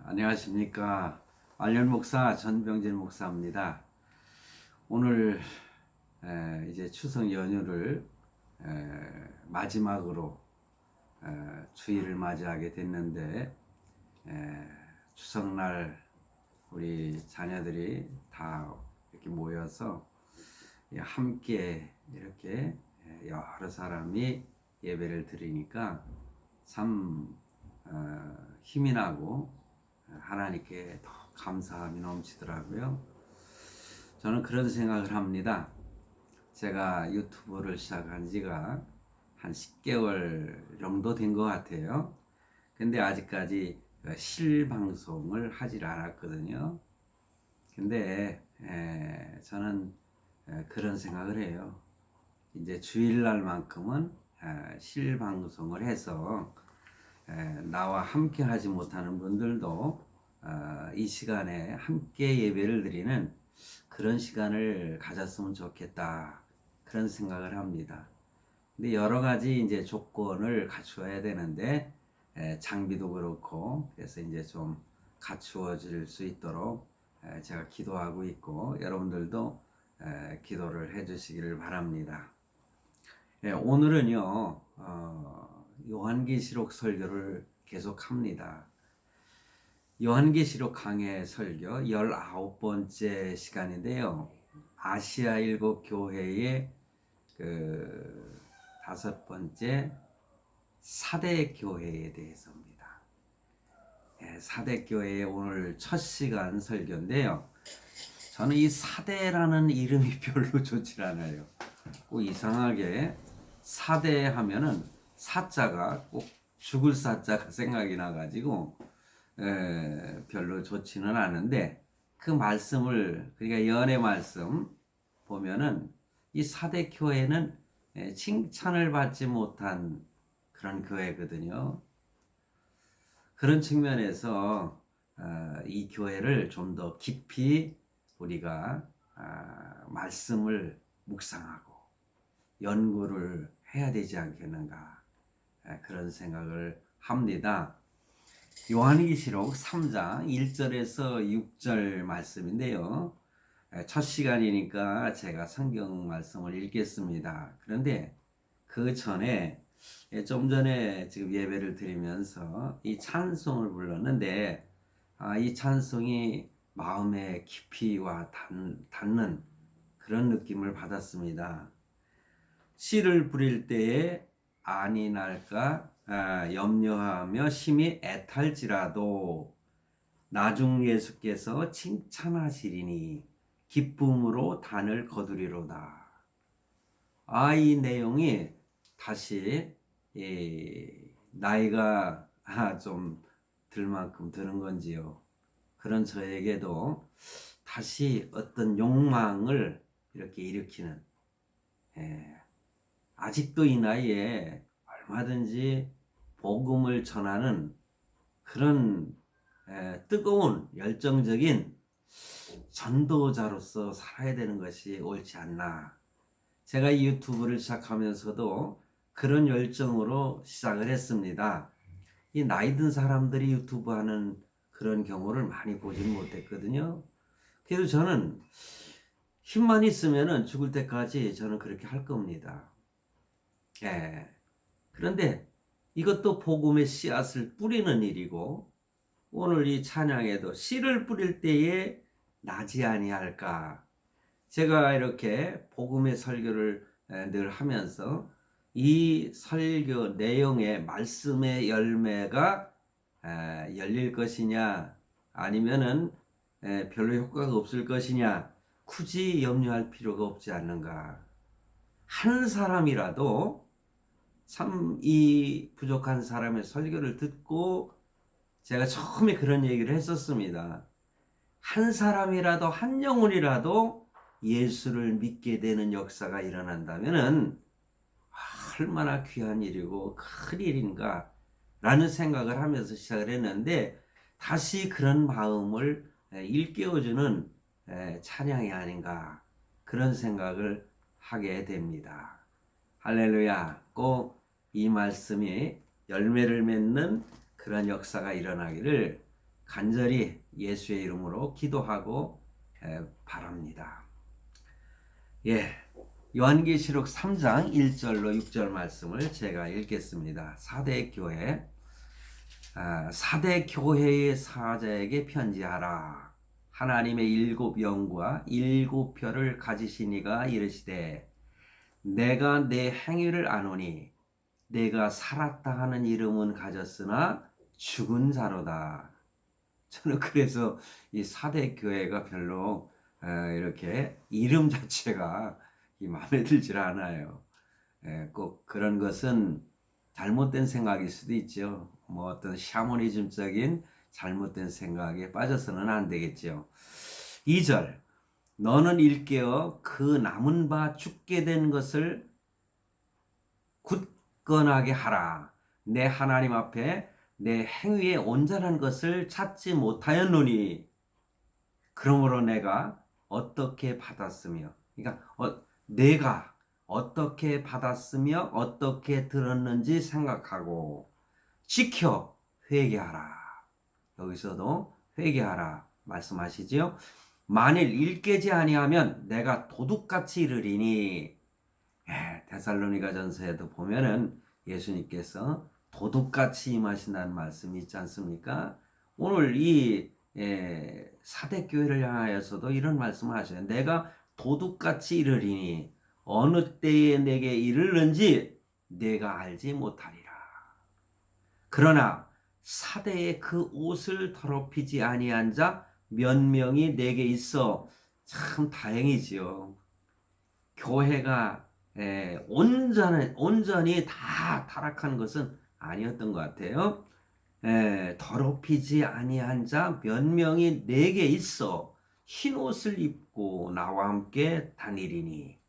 안녕하십니까. 알련 목사 전병진 목사입니다. 오늘 이제 추석 연휴를 마지막으로 주일을 맞이하게 됐는데 추석날 우리 자녀들이 다 이렇게 모여서 함께 이렇게 여러 사람이 예배를 드리니까 참 힘이 나고 하나님께 더 감사함이 넘치더라고요. 저는 그런 생각을 합니다. 제가 유튜브를 시작한 지가 한 10개월 정도 된 것 같아요. 근데 아직까지 실방송을 하질 않았거든요. 근데 저는 그런 생각을 해요. 이제 주일날만큼은 실방송을 해서 나와 함께 하지 못하는 분들도 이 시간에 함께 예배를 드리는 그런 시간을 가졌으면 좋겠다, 그런 생각을 합니다. 근데 여러 가지 이제 조건을 갖추어야 되는데 장비도 그렇고, 그래서 이제 좀 갖추어질 수 있도록 제가 기도하고 있고, 여러분들도 기도를 해주시기를 바랍니다. 오늘은요 요한계시록 설교를 계속합니다. 요한계시록 강해 설교 19번째 시간인데요. 아시아 7교회의 그 5번째 사대교회에 대해서입니다. 사대교회의 오늘 첫 시간 설교인데요. 저는 이 사대라는 이름이 별로 좋지 않아요. 꼭 이상하게 사대 하면은 사자가 꼭 죽을 사자가 생각이 나가지고 별로 좋지는 않은데, 그 말씀을, 그러니까 연의 말씀 보면은 이 사대 교회는 칭찬을 받지 못한 그런 교회거든요. 그런 측면에서 이 교회를 좀 더 깊이 우리가 말씀을 묵상하고 연구를 해야 되지 않겠는가, 그런 생각을 합니다. 요한계시록 3장 1절에서 6절 말씀인데요. 첫 시간이니까 제가 성경 말씀을 읽겠습니다. 그런데 그 전에 좀 전에 지금 예배를 드리면서 이 찬송을 불렀는데, 이 찬송이 마음에 깊이 와 닿는 그런 느낌을 받았습니다. 씨를 뿌릴 때에 안이 날까 염려하며 심히 애탈지라도 나중 예수께서 칭찬하시리니 기쁨으로 단을 거두리로다. 이 내용이 다시 나이가 좀 들 만큼 드는 건지요, 그런 저에게도 다시 어떤 욕망을 이렇게 일으키는, 아직도 이 나이에 얼마든지 복음을 전하는 그런 뜨거운 열정적인 전도자로서 살아야 되는 것이 옳지 않나. 제가 이 유튜브를 시작하면서도 그런 열정으로 시작을 했습니다. 이 나이 든 사람들이 유튜브 하는 그런 경우를 많이 보진 못했거든요. 그래도 저는 힘만 있으면 죽을 때까지 저는 그렇게 할 겁니다. 그런데 이것도 복음의 씨앗을 뿌리는 일이고, 오늘 이 찬양에도 씨를 뿌릴 때에 나지 아니할까. 제가 이렇게 복음의 설교를 늘 하면서 이 설교 내용의 말씀의 열매가 열릴 것이냐, 아니면은 별로 효과가 없을 것이냐, 굳이 염려할 필요가 없지 않는가. 한 사람이라도 참 이 부족한 사람의 설교를 듣고, 제가 처음에 그런 얘기를 했었습니다. 한 사람이라도, 한 영혼이라도 예수를 믿게 되는 역사가 일어난다면은 얼마나 귀한 일이고 큰 일인가 라는 생각을 하면서 시작을 했는데, 다시 그런 마음을 일깨워주는 찬양이 아닌가, 그런 생각을 하게 됩니다. 할렐루야. 꼭 이 말씀이 열매를 맺는 그런 역사가 일어나기를 간절히 예수의 이름으로 기도하고 바랍니다. 예, 요한계시록 3장 1절로 6절 말씀을 제가 읽겠습니다. 사대 교회, 사대 교회의 사자에게 편지하라. 하나님의 일곱 영과 일곱 별을 가지신 이가 이르시되 내가 내 행위를 아노니 내가 살았다 하는 이름은 가졌으나 죽은 자로다. 저는 그래서 이 사대 교회가 별로 이렇게 이름 자체가 마음에 들질 않아요. 꼭 그런 것은 잘못된 생각일 수도 있죠. 뭐 어떤 샤머니즘적인 잘못된 생각에 빠져서는 안 되겠죠. 2절 너는 일깨어 그 남은 바 죽게 된 것을 굳건하게 하라. 내 하나님 앞에 내 행위에 온전한 것을 찾지 못하였노니 그러므로 내가 어떻게 받았으며 그러니까 내가 어떻게 받았으며 어떻게 들었는지 생각하고 지켜 회개하라. 여기서도 회개하라 말씀하시지요. 만일 일깨지 아니하면 내가 도둑같이 이르리니 데살로니가전서에도 보면은 예수님께서 도둑같이 임하신다는 말씀이 있지 않습니까? 오늘 이 사대교회를 향하여서도 이런 말씀을 하셔요. 내가 도둑같이 이르리니 어느 때에 내게 이르는지 내가 알지 못하리라. 그러나 사대에 그 옷을 더럽히지 아니한 자 몇 명이 내게 있어. 참 다행이지요. 교회가 온전히 다 타락한 것은 아니었던 것 같아요. 더럽히지 아니한 자 몇 명이 내게 있어 흰 옷을 입고 나와 함께 다니리니.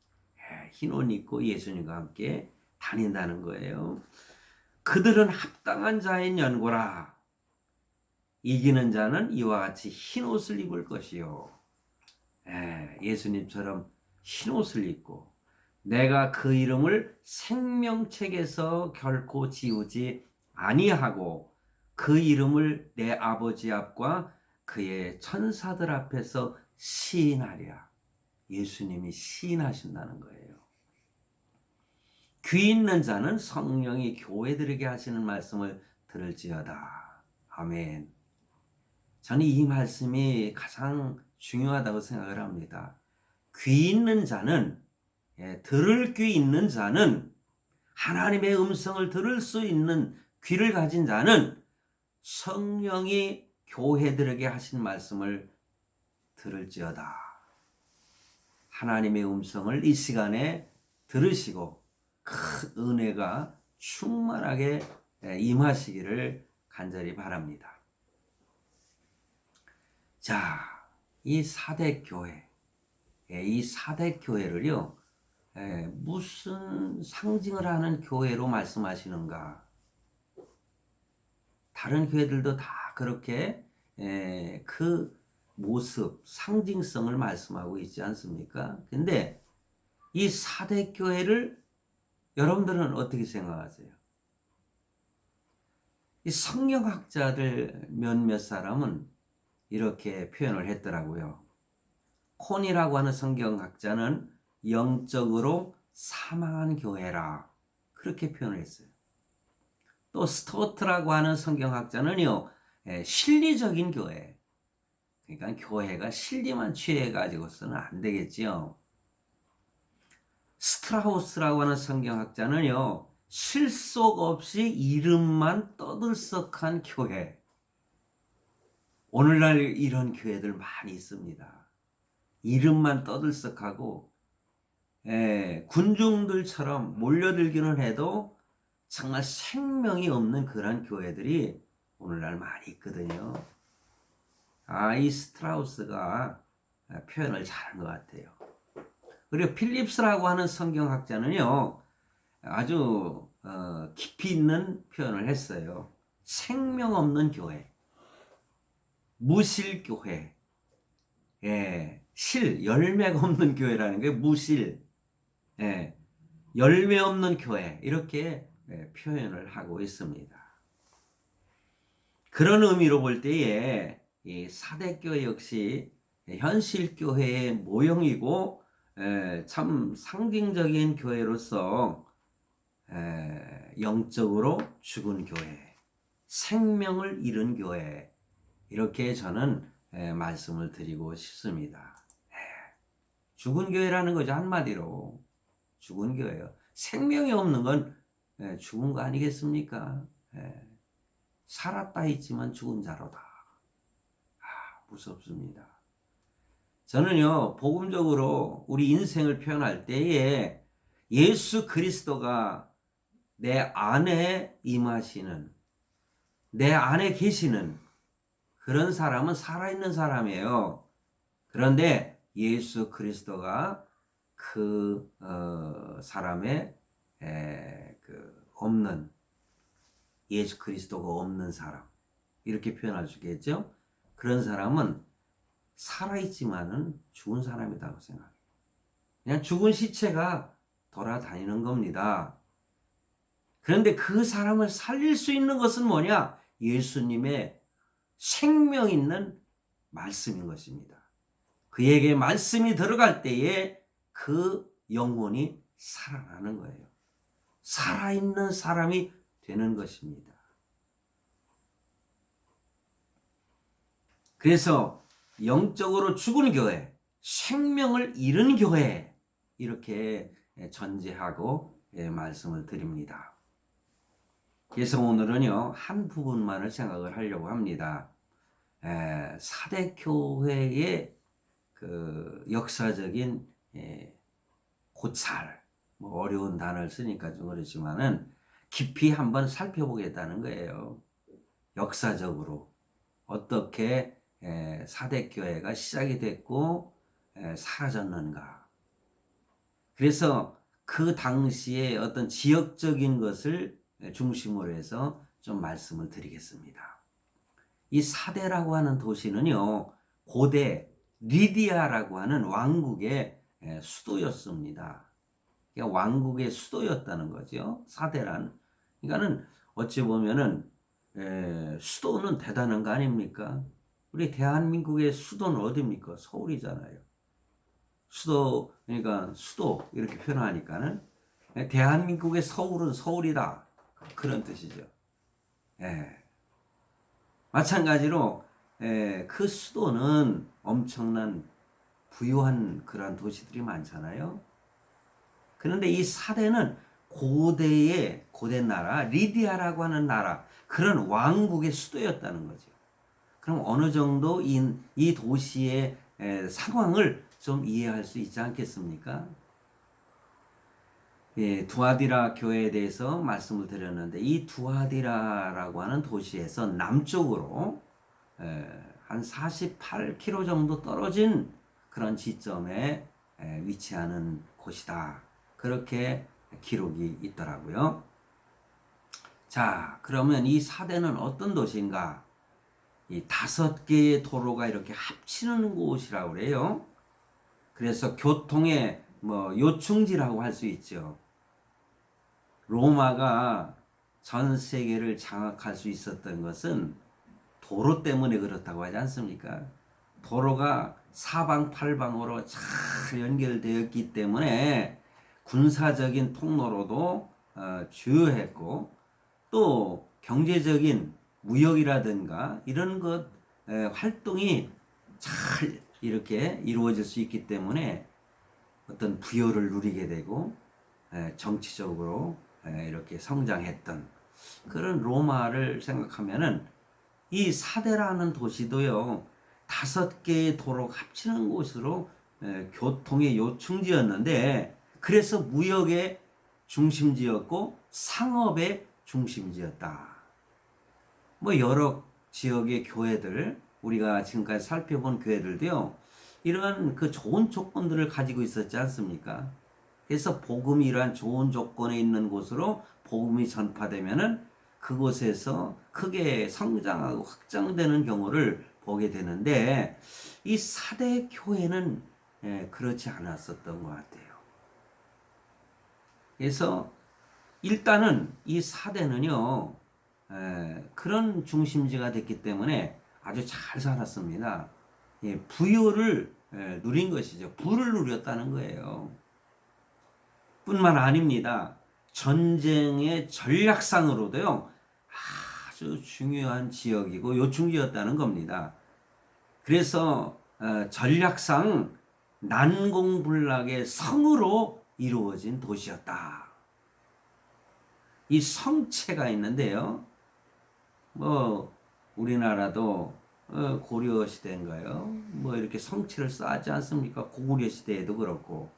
흰 옷 입고 예수님과 함께 다닌다는 거예요. 그들은 합당한 자인 연고라. 이기는 자는 이와 같이 흰 옷을 입을 것이요. 예수님처럼 흰 옷을 입고 내가 그 이름을 생명책에서 결코 지우지 아니하고 그 이름을 내 아버지 앞과 그의 천사들 앞에서 시인하랴. 예수님이 시인하신다는 거예요. 귀 있는 자는 성령이 교회들에게 하시는 말씀을 들을지어다. 아멘. 저는 이 말씀이 가장 중요하다고 생각을 합니다. 귀 있는 자는 들을 귀 있는 자는 하나님의 음성을 들을 수 있는 귀를 가진 자는 성령이 교회들에게 하신 말씀을 들을지어다. 하나님의 음성을 이 시간에 들으시고 큰 은혜가 충만하게 임하시기를 간절히 바랍니다. 자, 이 사대 교회, 이 사대 교회를요, 무슨 상징을 하는 교회로 말씀하시는가? 다른 교회들도 다 그렇게 그 모습, 상징성을 말씀하고 있지 않습니까? 근데 이 사대 교회를 여러분들은 어떻게 생각하세요? 이 성경학자들 몇몇 사람은 이렇게 표현을 했더라고요. 콘이라고 하는 성경학자는 영적으로 사망한 교회라 그렇게 표현을 했어요. 또 스토트라고 하는 성경학자는요, 실리적인 교회. 그러니까 교회가 실리만 취해가지고서는 안 되겠지요. 스트라우스라고 하는 성경학자는요, 실속 없이 이름만 떠들썩한 교회. 오늘날 이런 교회들 많이 있습니다. 이름만 떠들썩하고 군중들처럼 몰려들기는 해도 정말 생명이 없는 그런 교회들이 오늘날 많이 있거든요. 이 스트라우스가 표현을 잘한 것 같아요. 그리고 필립스라고 하는 성경학자는요, 아주 깊이 있는 표현을 했어요. 생명 없는 교회, 무실교회, 열매가 없는 교회라는 게 무실, 열매 없는 교회, 이렇게 표현을 하고 있습니다. 그런 의미로 볼 때에 이 사대교회 역시 현실 교회의 모형이고 참 상징적인 교회로서 영적으로 죽은 교회, 생명을 잃은 교회, 이렇게 저는 말씀을 드리고 싶습니다. 죽은 교회라는 거죠. 한마디로 죽은 교회요. 생명이 없는 건 죽은 거 아니겠습니까? 살았다 했지만 죽은 자로다. 무섭습니다. 저는요, 복음적으로 우리 인생을 표현할 때에 예수 그리스도가 내 안에 임하시는, 내 안에 계시는 그런 사람은 살아있는 사람이에요. 그런데 예수 그리스도가 그 사람의 없는, 예수 그리스도가 없는 사람, 이렇게 표현할 수 있겠죠. 그런 사람은 살아있지만은 죽은 사람이라고 생각해요. 그냥 죽은 시체가 돌아다니는 겁니다. 그런데 그 사람을 살릴 수 있는 것은 뭐냐? 예수님의 생명 있는 말씀인 것입니다. 그에게 말씀이 들어갈 때에 그 영혼이 살아나는 거예요. 살아있는 사람이 되는 것입니다. 그래서 영적으로 죽은 교회, 생명을 잃은 교회, 이렇게 전제하고 말씀을 드립니다. 그래서 오늘은요, 한 부분만을 생각을 하려고 합니다. 사대교회의 그 역사적인 고찰, 뭐 어려운 단어를 쓰니까 좀 그렇지만은 깊이 한번 살펴보겠다는 거예요. 역사적으로 어떻게 사대교회가 시작이 됐고 사라졌는가. 그래서 그 당시에 어떤 지역적인 것을 중심으로 해서 좀 말씀을 드리겠습니다. 이 사대라고 하는 도시는요, 고대 리디아라고 하는 왕국의 수도였습니다. 그러니까 왕국의 수도였다는 거죠. 사대란. 그러니까는 어찌 보면은 수도는 대단한 거 아닙니까? 우리 대한민국의 수도는 어디입니까? 서울이잖아요. 수도, 그러니까 수도 이렇게 표현하니까는 대한민국의 서울은 서울이다. 그런 뜻이죠. 마찬가지로 그 수도는 엄청난 부유한 그러한 도시들이 많잖아요. 그런데 이 사대는 고대 나라, 리디아라고 하는 나라, 그런 왕국의 수도였다는 거죠. 그럼 어느 정도 이 도시의 상황을 좀 이해할 수 있지 않겠습니까? 두아디라 교회에 대해서 말씀을 드렸는데, 이 두아디라라고 하는 도시에서 남쪽으로 한 48km 정도 떨어진 그런 지점에 위치하는 곳이다. 그렇게 기록이 있더라고요. 자, 그러면 이 사대는 어떤 도시인가? 이 5개의 도로가 이렇게 합치는 곳이라고 그래요. 그래서 교통의 요충지라고 할 수 있죠. 로마가 전 세계를 장악할 수 있었던 것은 도로 때문에 그렇다고 하지 않습니까? 도로가 사방팔방으로 잘 연결되었기 때문에 군사적인 통로로도 주요했고, 또 경제적인 무역이라든가 이런 것 활동이 잘 이렇게 이루어질 수 있기 때문에 어떤 부여를 누리게 되고 정치적으로 이렇게 성장했던 그런 로마를 생각하면은 이 사대라는 도시도요, 5개의 도로가 합치는 곳으로 교통의 요충지였는데, 그래서 무역의 중심지였고 상업의 중심지였다. 여러 지역의 교회들, 우리가 지금까지 살펴본 교회들도요, 이런 그 좋은 조건들을 가지고 있었지 않습니까? 그래서 복음이 이러한 좋은 조건에 있는 곳으로 복음이 전파되면은 그곳에서 크게 성장하고 확장되는 경우를 보게 되는데, 이 사대 교회는 그렇지 않았었던 것 같아요. 그래서 일단은 이 사대는요, 그런 중심지가 됐기 때문에 아주 잘 살았습니다. 예, 부유를 누린 것이죠. 부를 누렸다는 거예요. 뿐만 아닙니다. 전쟁의 전략상으로도요, 아주 중요한 지역이고 요충지였다는 겁니다. 그래서 전략상 난공불락의 성으로 이루어진 도시였다. 이 성체가 있는데요. 뭐 우리나라도 고려 시대인가요? 뭐 이렇게 성체를 쌓지 않습니까? 고구려 시대에도 그렇고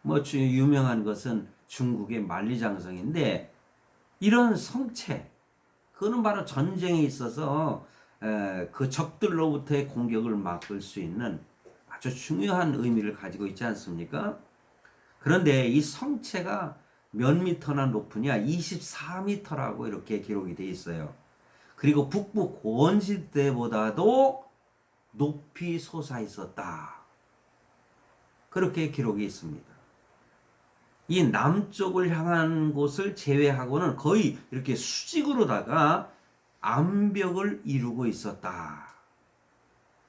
뭐 유명한 것은 중국의 만리장성인데 이런 성체 그거는 바로 전쟁에 있어서 그 적들로부터의 공격을 막을 수 있는 아주 중요한 의미를 가지고 있지 않습니까? 그런데 이 성체가 몇 미터나 높으냐? 24미터라고 이렇게 기록이 되어 있어요. 그리고 북부 고원시대보다도 높이 솟아 있었다. 그렇게 기록이 있습니다. 이 남쪽을 향한 곳을 제외하고는 거의 이렇게 수직으로다가 암벽을 이루고 있었다.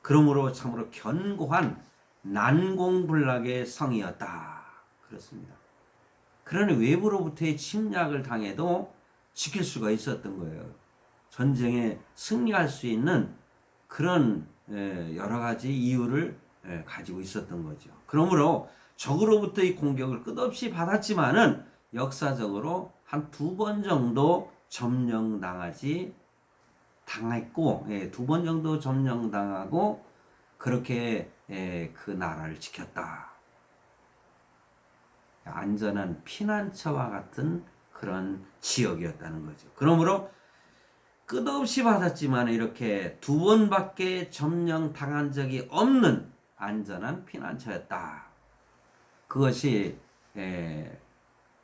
그러므로 참으로 견고한 난공불락의 성이었다. 그렇습니다. 그러니 외부로부터의 침략을 당해도 지킬 수가 있었던 거예요. 전쟁에 승리할 수 있는 그런 여러 가지 이유를 가지고 있었던 거죠. 그러므로 적으로부터의 공격을 끝없이 받았지만은 역사적으로 한 2번 정도 당했고, 2번 정도 점령당하고 그렇게 그 나라를 지켰다. 안전한 피난처와 같은 그런 지역이었다는 거죠. 그러므로 끝없이 받았지만 이렇게 2번밖에 점령당한 적이 없는 안전한 피난처였다. 그것이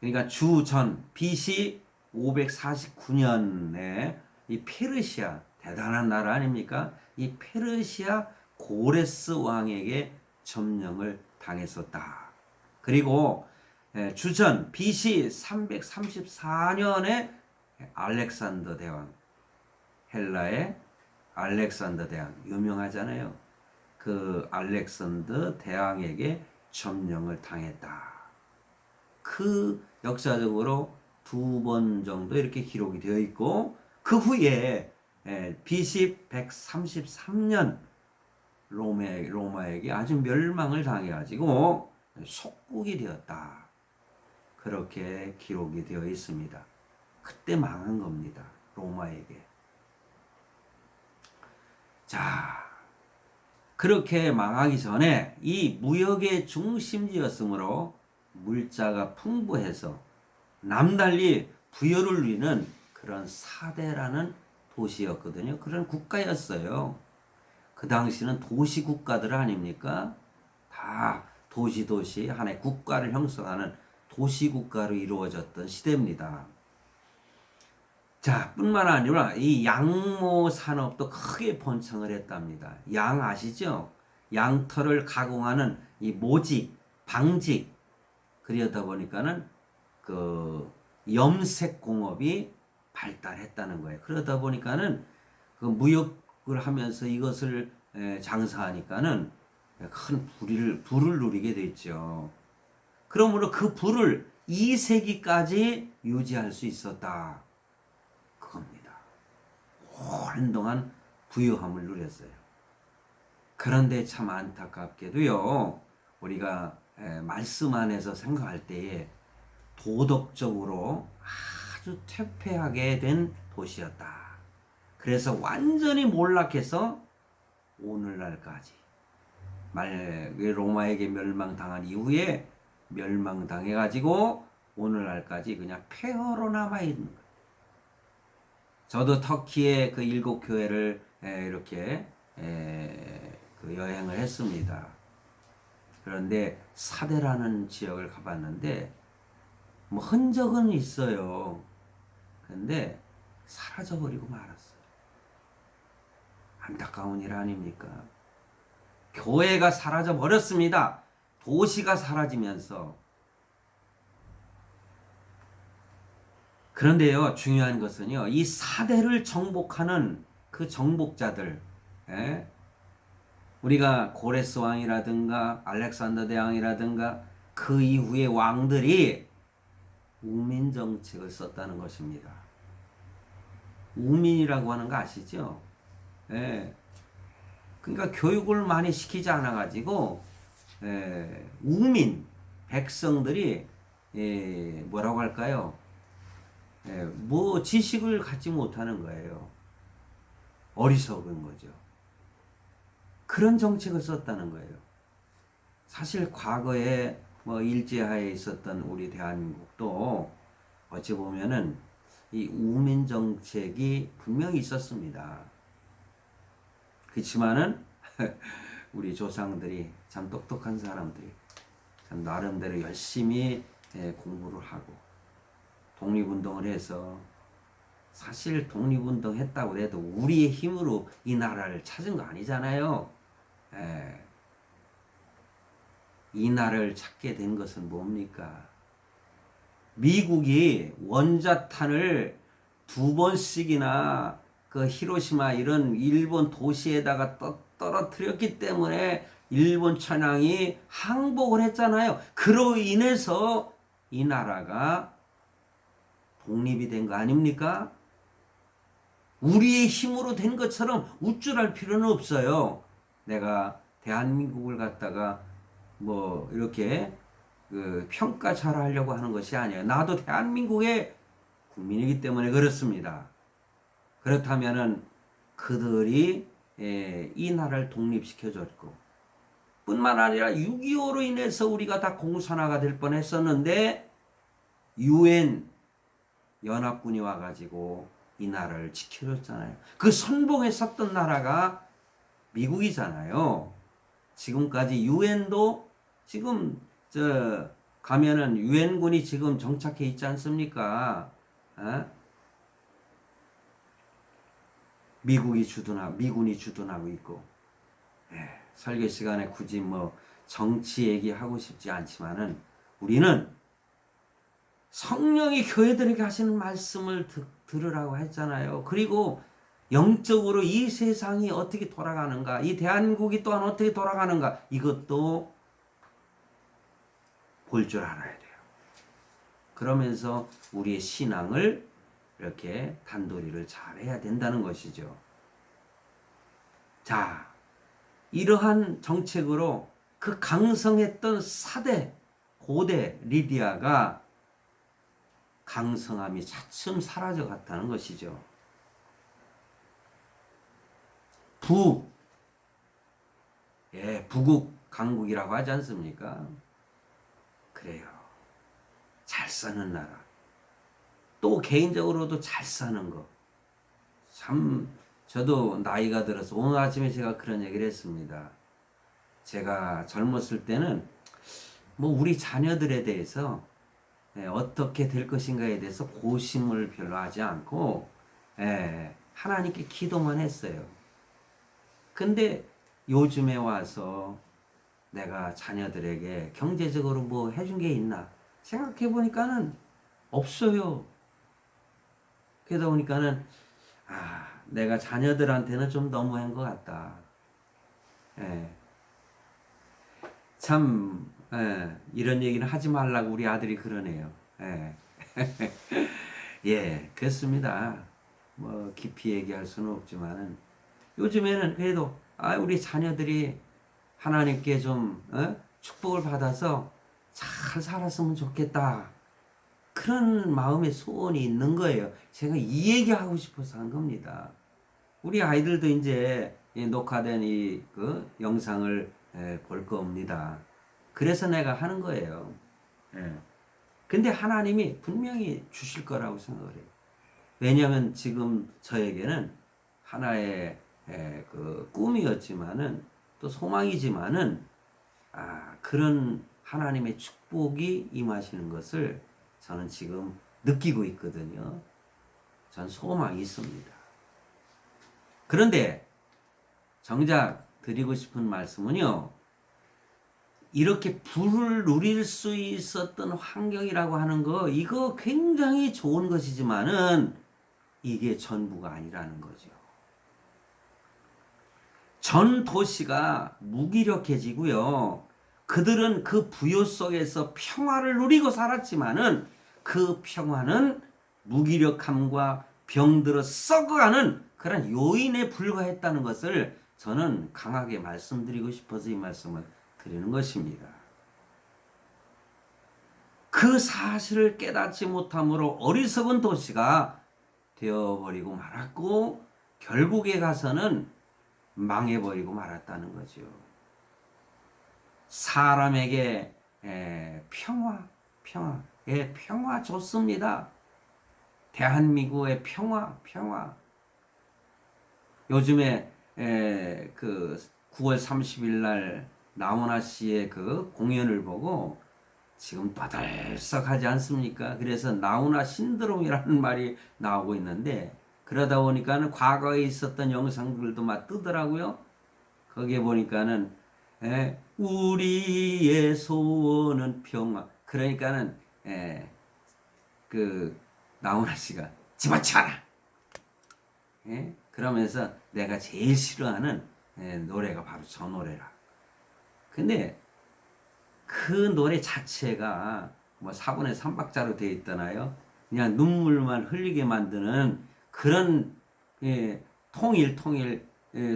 그러니까 주전 BC 549년에 이 페르시아 대단한 나라 아닙니까? 이 페르시아 고레스 왕에게 점령을 당했었다. 그리고 주전 BC 334년에 알렉산더 대왕, 헬라의 알렉산더 대왕 유명하잖아요. 그 알렉산더 대왕에게 점령을 당했다. 그 역사적으로 2번 정도 이렇게 기록이 되어 있고 그 후에 BC 133년 로마에게 아주 멸망을 당해가지고 속국이 되었다. 그렇게 기록이 되어 있습니다. 그때 망한 겁니다. 로마에게. 자, 그렇게 망하기 전에 이 무역의 중심지였으므로 물자가 풍부해서 남달리 부여를 누리는 그런 사대라는 도시였거든요. 그런 국가였어요. 그 당시는 도시 국가들 아닙니까? 다 도시 하나의 국가를 형성하는 도시 국가로 이루어졌던 시대입니다. 자, 뿐만 아니라 이 양모 산업도 크게 번창을 했답니다. 양 아시죠? 양털을 가공하는 이 모직, 방직, 그러다 보니까는 그 염색 공업이 발달했다는 거예요. 그러다 보니까는 그 무역을 하면서 이것을 장사하니까는 큰 부를 누리게 됐죠. 그러므로 그 부를 2세기까지 유지할 수 있었다. 그겁니다. 오랜 동안 부유함을 누렸어요. 그런데 참 안타깝게도요, 우리가 말씀 안에서 생각할 때에 도덕적으로 아주 퇴폐하게 된 도시였다. 그래서 완전히 몰락해서 오늘날까지 로마에게 멸망당한 이후에 멸망당해가지고 오늘날까지 그냥 폐허로 남아있는 거예요. 저도 터키의 그 7교회를 이렇게 그 여행을 했습니다. 그런데 사데라는 지역을 가봤는데 뭐 흔적은 있어요. 그런데 사라져버리고 말았어요. 안타까운 일 아닙니까? 교회가 사라져버렸습니다. 도시가 사라지면서. 그런데요, 중요한 것은요, 이 사대를 정복하는 그 정복자들, 예? 우리가 고레스 왕이라든가 알렉산더 대왕이라든가 그 이후의 왕들이 우민 정책을 썼다는 것입니다. 우민이라고 하는 거 아시죠? 예. 그러니까 교육을 많이 시키지 않아 가지고 우민 백성들이 뭐라고 할까요? 뭐 지식을 갖지 못하는 거예요. 어리석은 거죠. 그런 정책을 썼다는 거예요. 사실 과거에 뭐 일제하에 있었던 우리 대한민국도 어찌 보면은 이 우민 정책이 분명히 있었습니다. 그렇지만은 우리 조상들이 참 똑똑한 사람들이 참 나름대로 열심히 공부를 하고 독립운동을 해서 사실 독립운동 했다고 해도 우리의 힘으로 이 나라를 찾은 거 아니잖아요. 이 나라를 찾게 된 것은 뭡니까? 미국이 원자탄을 2번씩이나 그 히로시마 이런 일본 도시에다가 떨어뜨렸기 때문에 일본 천황이 항복을 했잖아요. 그로 인해서 이 나라가 독립이 된 거 아닙니까? 우리의 힘으로 된 것처럼 우쭐할 필요는 없어요. 내가 대한민국을 갖다가 뭐 이렇게 그 평가절하하려고 하는 것이 아니에요. 나도 대한민국의 국민이기 때문에 그렇습니다. 그렇다면은 그들이 이 나라를 독립시켜줬고 뿐만 아니라 6.25로 인해서 우리가 다 공산화가 될 뻔했었는데 UN 연합군이 와가지고 이 나라를 지켜줬잖아요. 그 선봉에 섰던 나라가 미국이잖아요. 지금까지 유엔도 지금 가면은 유엔군이 지금 정착해 있지 않습니까? 미군이 주둔하고 있고. 설교 시간에 굳이 뭐 정치 얘기하고 싶지 않지만은 우리는 성령이 교회들에게 하시는 말씀을 들으라고 했잖아요. 그리고 영적으로 이 세상이 어떻게 돌아가는가, 이 대한민국이 또한 어떻게 돌아가는가, 이것도 볼 줄 알아야 돼요. 그러면서 우리의 신앙을 이렇게 단도리를 잘 해야 된다는 것이죠. 자, 이러한 정책으로 그 강성했던 고대 리디아가 강성함이 차츰 사라져 갔다는 것이죠. 부국 강국이라고 하지 않습니까? 그래요. 잘 사는 나라. 또 개인적으로도 잘 사는 거. 참 저도 나이가 들어서 오늘 아침에 제가 그런 얘기를 했습니다. 제가 젊었을 때는 뭐 우리 자녀들에 대해서 어떻게 될 것인가에 대해서 고심을 별로 하지 않고 하나님께 기도만 했어요. 근데 요즘에 와서 내가 자녀들에게 경제적으로 뭐 해준 게 있나 생각해 보니까는 없어요. 그러다 보니까는 내가 자녀들한테는 좀 너무한 것 같다. 참 이런 얘기는 하지 말라고 우리 아들이 그러네요. 그렇습니다. 뭐 깊이 얘기할 수는 없지만은 요즘에는 그래도 우리 자녀들이 하나님께 좀 축복을 받아서 잘 살았으면 좋겠다. 그런 마음의 소원이 있는 거예요. 제가 이 얘기하고 싶어서 한 겁니다. 우리 아이들도 이제 녹화된 그 영상을 볼 겁니다. 그래서 내가 하는 거예요. 근데 하나님이 분명히 주실 거라고 생각을 해요. 왜냐하면 지금 저에게는 하나의 그 꿈이었지만은 또 소망이지만은 그런 하나님의 축복이 임하시는 것을 저는 지금 느끼고 있거든요. 전 소망이 있습니다. 그런데 정작 드리고 싶은 말씀은요. 이렇게 부를 누릴 수 있었던 환경이라고 하는 거, 이거 굉장히 좋은 것이지만은 이게 전부가 아니라는 거죠. 전 도시가 무기력해지고요. 그들은 그 부요 속에서 평화를 누리고 살았지만은 그 평화는 무기력함과 병들어 썩어가는 그런 요인에 불과했다는 것을 저는 강하게 말씀드리고 싶어서 이 말씀을 드리는 것입니다. 그 사실을 깨닫지 못함으로 어리석은 도시가 되어버리고 말았고 결국에 가서는 망해버리고 말았다는 거죠. 사람에게 평화 좋습니다. 대한민국의 평화. 요즘에 그 9월 30일 날 나훈아 씨의 그 공연을 보고 지금 떠들썩하지 않습니까? 그래서 나훈아 신드롬이라는 말이 나오고 있는데 그러다 보니까는 과거에 있었던 영상들도 막 뜨더라고요. 거기에 보니까는 우리의 소원은 평화. 그러니까는 그 나훈아 씨가 집어쳐라. 그러면서 내가 제일 싫어하는 노래가 바로 저 노래라. 근데 그 노래 자체가 뭐 4분의 3박자로 되어 있잖아요. 그냥 눈물만 흘리게 만드는 그런 통일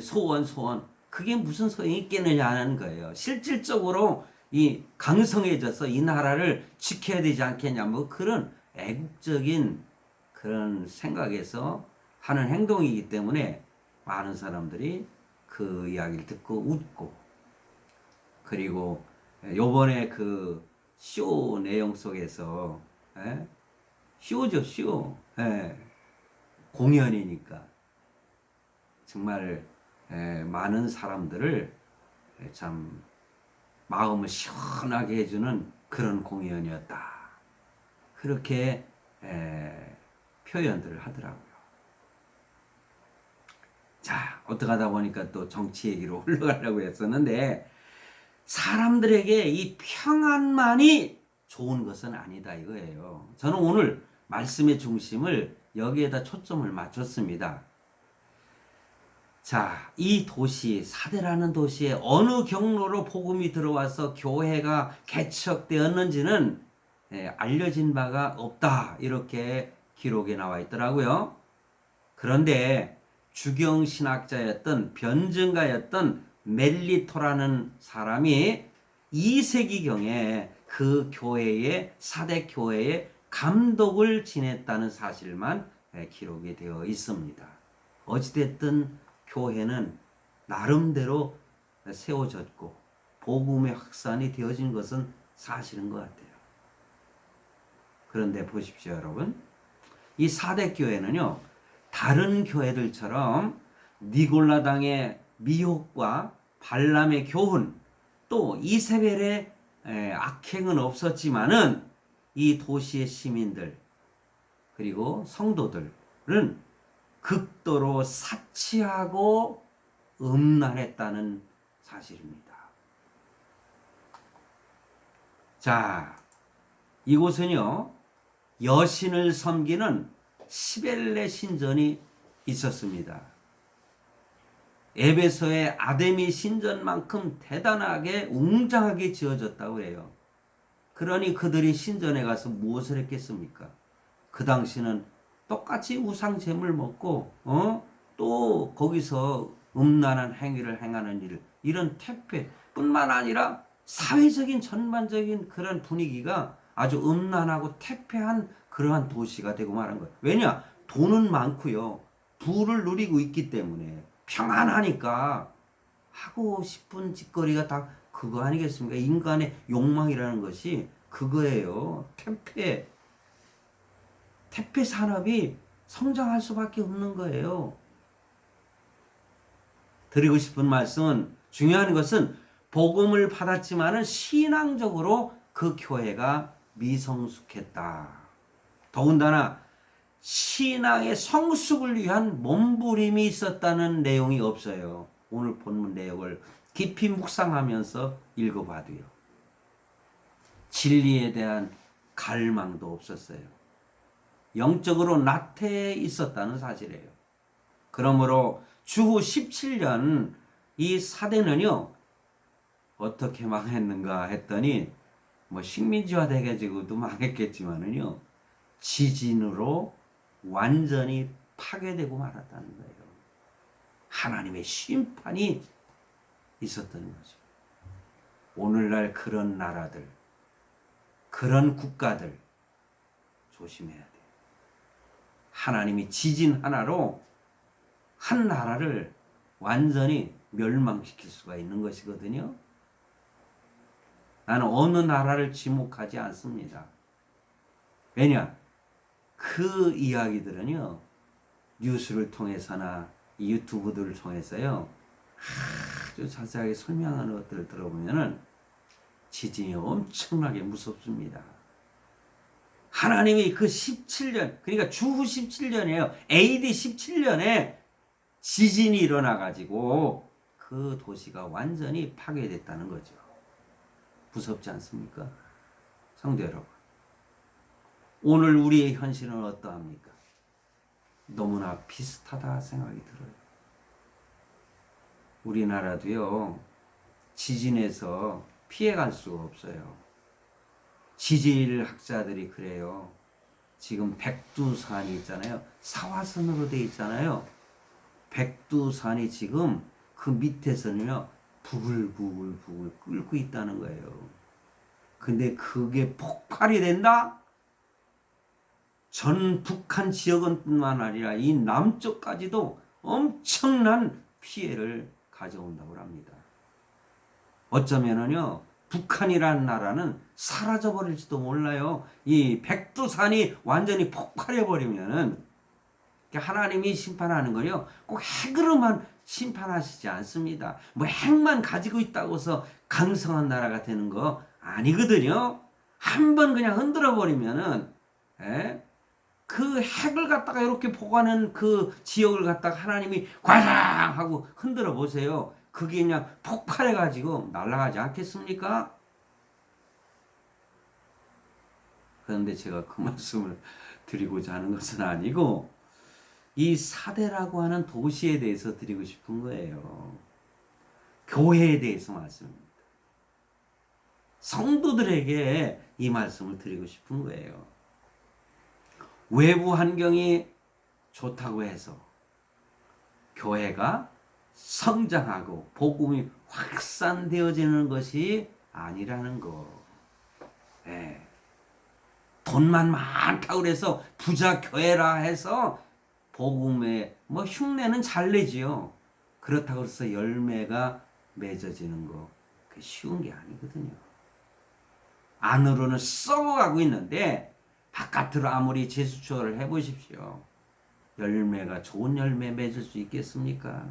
소원 그게 무슨 소용이 있겠느냐 하는 거예요. 실질적으로 이 강성해져서 이 나라를 지켜야 되지 않겠냐 뭐 그런 애국적인 그런 생각에서 하는 행동이기 때문에 많은 사람들이 그 이야기를 듣고 웃고 그리고 요번에 그 쇼 내용 속에서 쇼죠 쇼 공연이니까 정말 많은 사람들을 참 마음을 시원하게 해주는 그런 공연이었다. 그렇게 표현들을 하더라고요. 자, 어떻게 하다 보니까 또 정치 얘기로 흘러가려고 했었는데 사람들에게 이 평안만이 좋은 것은 아니다 이거예요. 저는 오늘 말씀의 중심을 여기에다 초점을 맞췄습니다. 자, 이 도시, 사대라는 도시에 어느 경로로 복음이 들어와서 교회가 개척되었는지는 알려진 바가 없다. 이렇게 기록에 나와 있더라고요. 그런데 주경신학자였던 변증가였던 멜리토라는 사람이 2세기경에 그 교회의 사대 교회의 감독을 지냈다는 사실만 기록이 되어 있습니다. 어찌됐든 교회는 나름대로 세워졌고 복음의 확산이 되어진 것은 사실인 것 같아요. 그런데 보십시오, 여러분. 이 사대 교회는요, 다른 교회들처럼 니골라당의 미혹과 발람의 교훈, 또 이세벨의 악행은 없었지만은 이 도시의 시민들 그리고 성도들은 극도로 사치하고 음란했다는 사실입니다. 자, 이곳은요, 여신을 섬기는 시벨레 신전이 있었습니다. 에베소의 아데미 신전만큼 대단하게 웅장하게 지어졌다고 해요. 그러니 그들이 신전에 가서 무엇을 했겠습니까? 그 당시는 똑같이 우상 제물 먹고 또 거기서 음란한 행위를 행하는 일, 이런 퇴폐뿐만 아니라 사회적인 전반적인 그런 분위기가 아주 음란하고 퇴폐한 그러한 도시가 되고 말한 거예요. 왜냐? 돈은 많고요. 부를 누리고 있기 때문에 평안하니까 하고 싶은 짓거리가 다 그거 아니겠습니까? 인간의 욕망이라는 것이 그거예요. 퇴폐 산업이 성장할 수밖에 없는 거예요. 드리고 싶은 말씀은 중요한 것은 복음을 받았지만은 신앙적으로 그 교회가 미성숙했다. 더군다나 신앙의 성숙을 위한 몸부림이 있었다는 내용이 없어요. 오늘 본문 내용을 깊이 묵상하면서 읽어봐도요. 진리에 대한 갈망도 없었어요. 영적으로 나태해 있었다는 사실이에요. 그러므로 주후 17년 이 사대는요, 어떻게 망했는가 했더니, 뭐 식민지화 돼가지고도 망했겠지만은요, 지진으로 완전히 파괴되고 말았다는 거예요. 하나님의 심판이 있었던 거죠. 오늘날 그런 나라들, 그런 국가들 조심해야 돼요. 하나님이 지진 하나로 한 나라를 완전히 멸망시킬 수가 있는 것이거든요. 나는 어느 나라를 지목하지 않습니다. 왜냐? 그 이야기들은요, 뉴스를 통해서나 유튜브들을 통해서요, 아주 자세하게 설명하는 것들을 들어보면은 지진이 엄청나게 무섭습니다. 하나님이 그 17년, 그러니까 주후 17년이에요. AD 17년에 지진이 일어나가지고 그 도시가 완전히 파괴됐다는 거죠. 무섭지 않습니까? 성도 여러분. 오늘 우리의 현실은 어떠합니까? 너무나 비슷하다 생각이 들어요. 우리나라도요, 지진에서 피해갈 수가 없어요. 지질학자들이 그래요. 지금 백두산이 있잖아요. 사화선으로 돼 있잖아요. 백두산이 지금 그 밑에서는요, 부글부글 끓고 있다는 거예요. 근데 그게 폭발이 된다? 전 북한 지역은 뿐만 아니라 이 남쪽까지도 엄청난 피해를 가져온다고 합니다. 어쩌면은요, 북한이라는 나라는 사라져버릴지도 몰라요. 이 백두산이 완전히 폭발해버리면은, 하나님이 심판하는 거요, 꼭 핵으로만 심판하시지 않습니다. 뭐 핵만 가지고 있다고 해서 강성한 나라가 되는 거 아니거든요. 한번 그냥 흔들어 버리면은, 그 핵을 갖다가 이렇게 보관하는 그 지역을 갖다가 하나님이 과장 하고 흔들어 보세요. 그게 그냥 폭발해 가지고 날아가지 않겠습니까? 그런데 제가 그 말씀을 드리고자 하는 것은 아니고, 이 사대라고 하는 도시에 대해서 드리고 싶은 거예요. 교회에 대해서 말씀입니다. 성도들에게 이 말씀을 드리고 싶은 거예요. 외부 환경이 좋다고 해서 교회가 성장하고 복음이 확산되어지는 것이 아니라는 거. 네. 돈만 많다고 그래서 부자 교회라 해서 복음의 뭐 흉내는 잘 내지요. 그렇다고 해서 열매가 맺어지는 거, 그게 쉬운 게 아니거든요. 안으로는 썩어가고 있는데 바깥으로 아무리 재수초를 해보십시오. 열매가 좋은 열매 맺을 수 있겠습니까?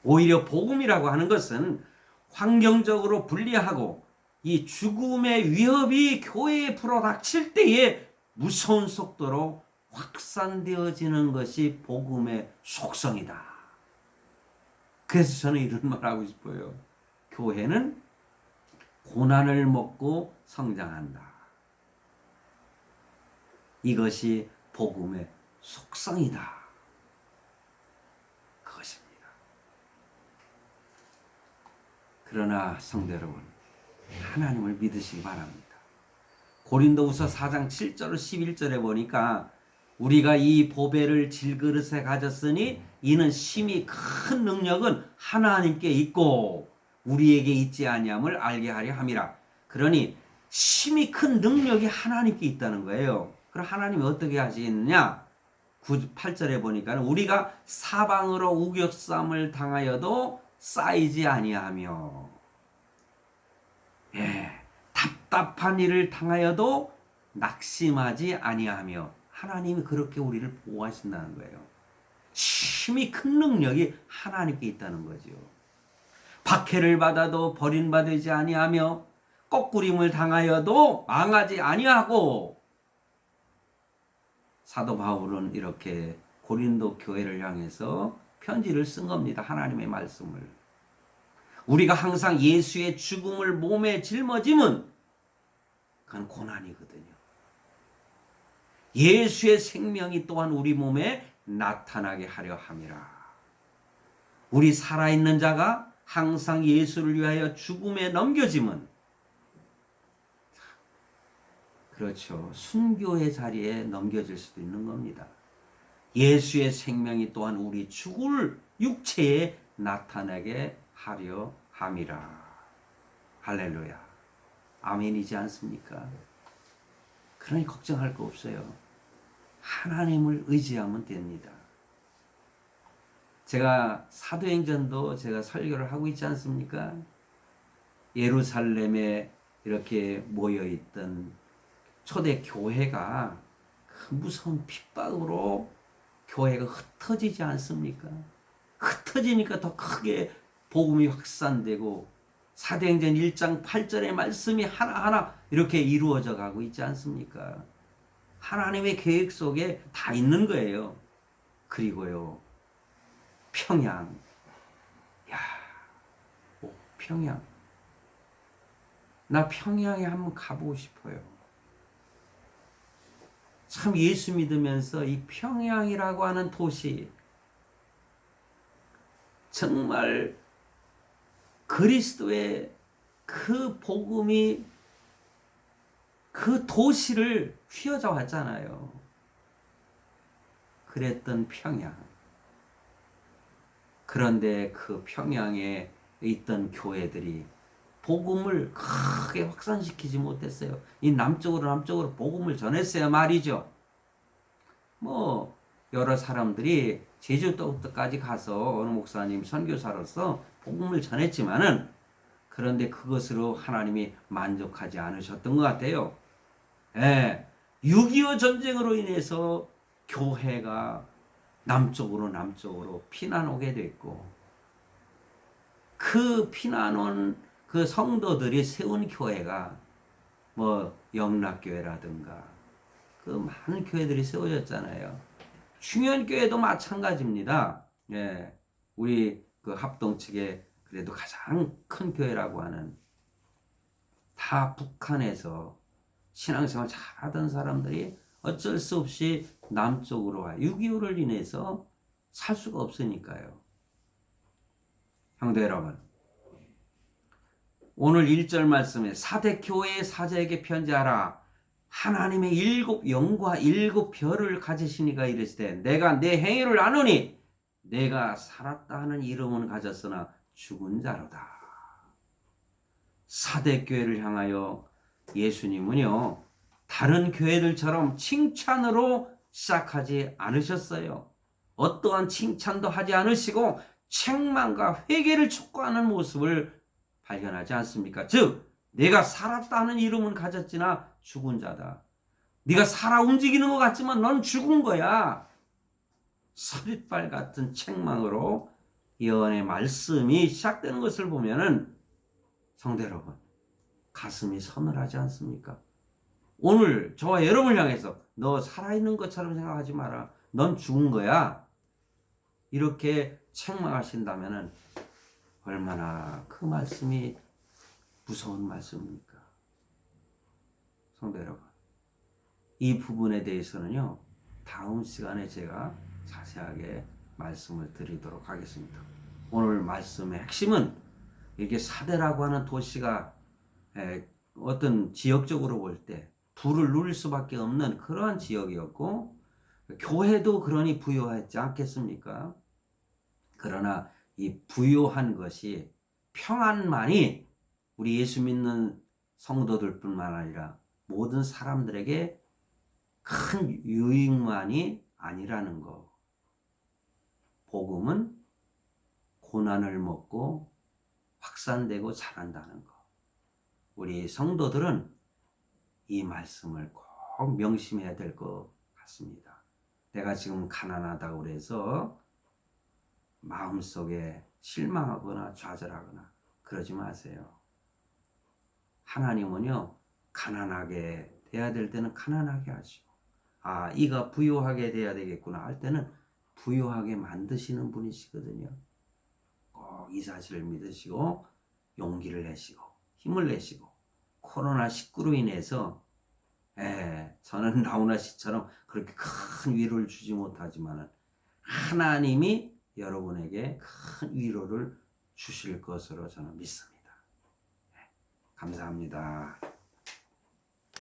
오히려 복음이라고 하는 것은 환경적으로 불리하고 이 죽음의 위협이 교회에 불어닥칠 때에 무서운 속도로 확산되어지는 것이 복음의 속성이다. 그래서 저는 이런 말 하고 싶어요. 교회는 고난을 먹고 성장한다. 이것이 복음의 속성이다. 그것입니다. 그러나 성도 여러분, 하나님을 믿으시기 바랍니다. 고린도후서 4장 7절 11절에 보니까 우리가 이 보배를 질그릇에 가졌으니 이는 심히 큰 능력은 하나님께 있고 우리에게 있지 아니함을 알게 하려 함이라. 그러니 심히 큰 능력이 하나님께 있다는 거예요. 그럼 하나님이 어떻게 하시느냐? 8절에 보니까 우리가 사방으로 우겨쌈을 당하여도 쌓이지 아니하며, 답답한 일을 당하여도 낙심하지 아니하며, 하나님이 그렇게 우리를 보호하신다는 거예요. 심히 큰 능력이 하나님께 있다는 거죠. 박해를 받아도 버림받지 아니하며 꺾꾸림을 당하여도 망하지 아니하고, 사도 바울은 이렇게 고린도 교회를 향해서 편지를 쓴 겁니다. 하나님의 말씀을. 우리가 항상 예수의 죽음을 몸에 짊어짐은 그건 고난이거든요. 예수의 생명이 또한 우리 몸에 나타나게 하려 함이라. 우리 살아있는 자가 항상 예수를 위하여 죽음에 넘겨짐은, 그렇죠, 순교의 자리에 넘겨질 수도 있는 겁니다. 예수의 생명이 또한 우리 죽을 육체에 나타나게 하려 함이라. 할렐루야. 아멘이지 않습니까? 그러니 걱정할 거 없어요. 하나님을 의지하면 됩니다. 제가 사도행전도 제가 설교를 하고 있지 않습니까? 예루살렘에 이렇게 모여있던 초대 교회가 그 무서운 핍박으로 교회가 흩어지지 않습니까? 흩어지니까 더 크게 복음이 확산되고 사도행전 1장 8절의 말씀이 하나하나 이렇게 이루어져 가고 있지 않습니까? 하나님의 계획 속에 다 있는 거예요. 그리고요, 평양. 야, 오, 평양. 나 평양에 한번 가보고 싶어요. 참 예수 믿으면서 이 평양이라고 하는 도시, 정말 그리스도의 그 복음이 그 도시를 휘어져 왔잖아요. 그랬던 평양. 그런데 그 평양에 있던 교회들이 복음을 크게 확산시키지 못했어요. 이 남쪽으로 복음을 전했어야 말이죠. 뭐 여러 사람들이 제주도까지 가서 어느 목사님 선교사로서 복음을 전했지만은, 그런데 그것으로 하나님이 만족하지 않으셨던 것 같아요. 예, 6.25 전쟁으로 인해서 교회가 남쪽으로 피난 오게 됐고, 그 피난 온 그 성도들이 세운 교회가 뭐 영락교회라든가 그 많은 교회들이 세워졌잖아요. 충현교회도 마찬가지입니다. 예, 우리 그 합동 측에 그래도 가장 큰 교회라고 하는, 다 북한에서 신앙생활 잘하던 사람들이 어쩔 수 없이 남쪽으로 와. 6.25를 인해서 살 수가 없으니까요. 형제 여러분, 오늘 1절 말씀에 사대 교회의 사자에게 편지하라. 하나님의 7 영과 7 별을 가지시니가 이르시되 내가 내 행위를 아노니 내가 살았다 하는 이름은 가졌으나 죽은 자로다. 사대 교회를 향하여 예수님은요, 다른 교회들처럼 칭찬으로 시작하지 않으셨어요. 어떠한 칭찬도 하지 않으시고 책망과 회개를 촉구하는 모습을 발견하지 않습니까? 즉, 내가 살았다 하는 이름은 가졌으나 죽은 자다. 네가 살아 움직이는 것 같지만 넌 죽은 거야. 서릿발 같은 책망으로 예언의 말씀이 시작되는 것을 보면은, 성도 여러분, 가슴이 서늘하지 않습니까? 오늘 저와 여러분을 향해서 너 살아있는 것처럼 생각하지 마라. 넌 죽은 거야. 이렇게 책망하신다면은 얼마나 그 말씀이 무서운 말씀입니까? 성도 여러분, 이 부분에 대해서는요, 다음 시간에 제가 자세하게 말씀을 드리도록 하겠습니다. 오늘 말씀의 핵심은 이렇게 사대라고 하는 도시가 어떤 지역적으로 볼 때 부를 누릴 수밖에 없는 그러한 지역이었고, 교회도 그러니 부요했지 않겠습니까? 그러나 이 부요한 것이, 평안만이 우리 예수 믿는 성도들뿐만 아니라 모든 사람들에게 큰 유익만이 아니라는 거. 복음은 고난을 먹고 확산되고 자란다는 거. 우리 성도들은 이 말씀을 꼭 명심해야 될 것 같습니다. 내가 지금 가난하다고 그래서 마음속에 실망하거나 좌절하거나 그러지 마세요. 하나님은요, 가난하게 돼야 될 때는 가난하게 하시고, 아, 이가 부유하게 돼야 되겠구나 할 때는 부유하게 만드시는 분이시거든요. 꼭 이 사실을 믿으시고 용기를 내시고 힘을 내시고, 코로나19로 인해서 저는 라우나 씨처럼 그렇게 큰 위로를 주지 못하지만 하나님이 여러분에게 큰 위로를 주실 것으로 저는 믿습니다. 감사합니다.